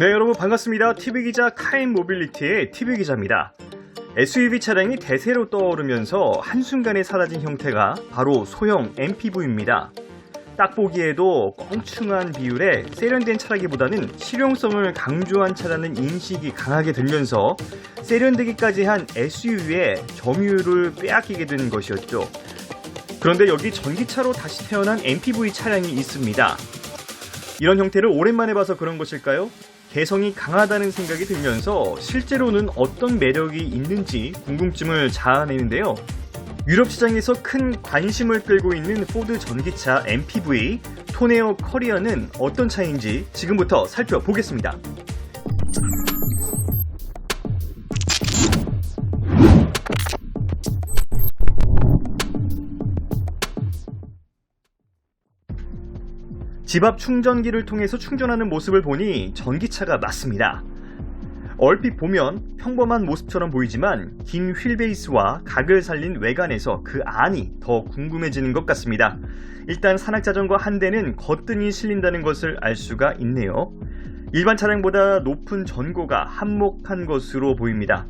네, 여러분 반갑습니다. TV기자 카인모빌리티의 TV기자입니다. SUV 차량이 대세로 떠오르면서 한순간에 사라진 형태가 바로 소형 MPV입니다. 딱 보기에도 껑충한 비율에 세련된 차라기보다는 실용성을 강조한 차라는 인식이 강하게 들면서 세련되기까지 한 SUV의 점유율을 빼앗기게 된 것이었죠. 그런데 여기 전기차로 다시 태어난 MPV 차량이 있습니다. 이런 형태를 오랜만에 봐서 그런 것일까요? 개성이 강하다는 생각이 들면서 실제로는 어떤 매력이 있는지 궁금증을 자아내는데요. 유럽 시장에서 큰 관심을 끌고 있는 포드 전기차 MPV 토네오 커리어는 어떤 차인지 지금부터 살펴보겠습니다. 집 앞 충전기를 통해서 충전하는 모습을 보니 전기차가 맞습니다. 얼핏 보면 평범한 모습처럼 보이지만 긴 휠베이스와 각을 살린 외관에서 그 안이 더 궁금해지는 것 같습니다. 일단 산악자전거 한 대는 거뜬히 실린다는 것을 알 수가 있네요. 일반 차량보다 높은 전고가 한몫한 것으로 보입니다.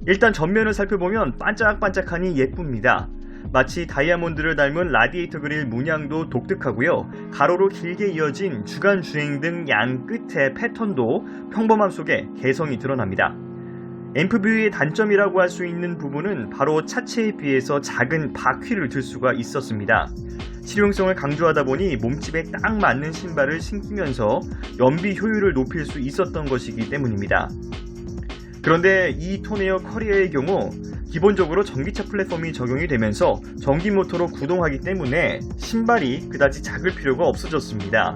일단 전면을 살펴보면 반짝반짝하니 예쁩니다. 마치 다이아몬드를 닮은 라디에이터 그릴 문양도 독특하고요. 가로로 길게 이어진 주간 주행 등 양 끝의 패턴도 평범함 속에 개성이 드러납니다. MPV의 단점이라고 할 수 있는 부분은 바로 차체에 비해서 작은 바퀴를 들 수가 있었습니다. 실용성을 강조하다 보니 몸집에 딱 맞는 신발을 신기면서 연비 효율을 높일 수 있었던 것이기 때문입니다. 그런데 이 토네오 커리어의 경우 기본적으로 전기차 플랫폼이 적용이 되면서 전기 모터로 구동하기 때문에 신발이 그다지 작을 필요가 없어졌습니다.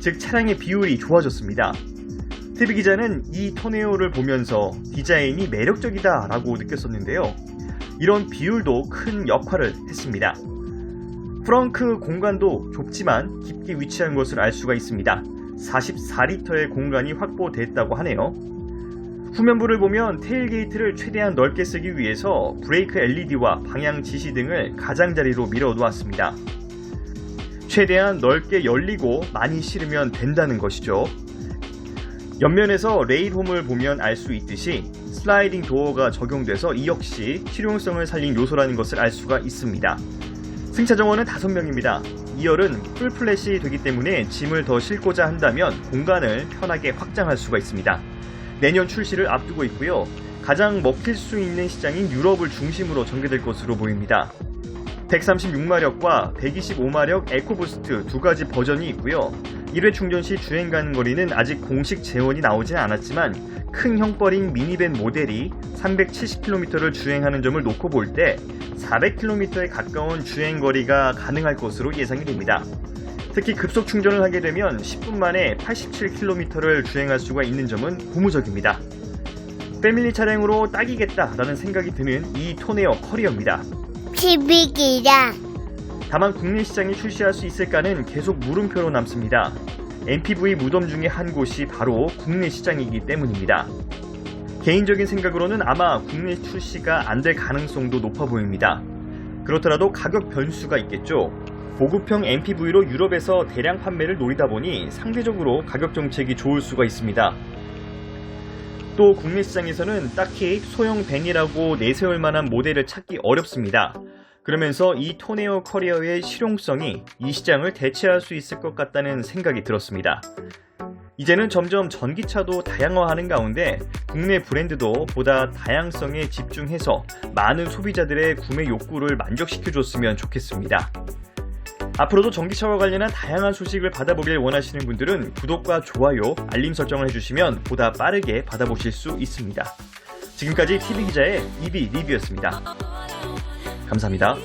즉 차량의 비율이 좋아졌습니다. TV기자는 이 토네오를 보면서 디자인이 매력적이다 라고 느꼈었는데요. 이런 비율도 큰 역할을 했습니다. 프렁크 공간도 좁지만 깊게 위치한 것을 알 수가 있습니다. 44리터의 공간이 확보됐다고 하네요. 후면부를 보면 테일게이트를 최대한 넓게 쓰기 위해서 브레이크 LED와 방향 지시 등을 가장자리로 밀어 놓았습니다. 최대한 넓게 열리고 많이 실으면 된다는 것이죠. 옆면에서 레일홈을 보면 알 수 있듯이 슬라이딩 도어가 적용돼서 이 역시 실용성을 살린 요소라는 것을 알 수가 있습니다. 승차 정원은 5명입니다. 2열은 풀플랫이 되기 때문에 짐을 더 싣고자 한다면 공간을 편하게 확장할 수가 있습니다. 내년 출시를 앞두고 있고요. 가장 먹힐 수 있는 시장인 유럽을 중심으로 전개될 것으로 보입니다. 136마력과 125마력 에코부스트 두 가지 버전이 있고요. 1회 충전 시 주행 가는 거리는 아직 공식 재원이 나오진 않았지만 큰 형벌인 미니밴 모델이 370km를 주행하는 점을 놓고 볼 때 400km에 가까운 주행 거리가 가능할 것으로 예상이 됩니다. 특히 급속 충전을 하게 되면 10분 만에 87km를 주행할 수가 있는 점은 고무적입니다. 패밀리 차량으로 딱이겠다라는 생각이 드는 이 토네오 커리어입니다. TV기자. 다만 국내 시장에 출시할 수 있을까는 계속 물음표로 남습니다. MPV 무덤 중에 한 곳이 바로 국내 시장이기 때문입니다. 개인적인 생각으로는 아마 국내 출시가 안 될 가능성도 높아 보입니다. 그렇더라도 가격 변수가 있겠죠. 고급형 MPV로 유럽에서 대량 판매를 노리다 보니 상대적으로 가격 정책이 좋을 수가 있습니다. 또 국내 시장에서는 딱히 소형 밴이라고 내세울 만한 모델을 찾기 어렵습니다. 그러면서 이 토네오 커리어의 실용성이 이 시장을 대체할 수 있을 것 같다는 생각이 들었습니다. 이제는 점점 전기차도 다양화하는 가운데 국내 브랜드도 보다 다양성에 집중해서 많은 소비자들의 구매 욕구를 만족시켜줬으면 좋겠습니다. 앞으로도 전기차와 관련한 다양한 소식을 받아보길 원하시는 분들은 구독과 좋아요, 알림 설정을 해주시면 보다 빠르게 받아보실 수 있습니다. 지금까지 TV기자의 EV 리뷰였습니다. 감사합니다.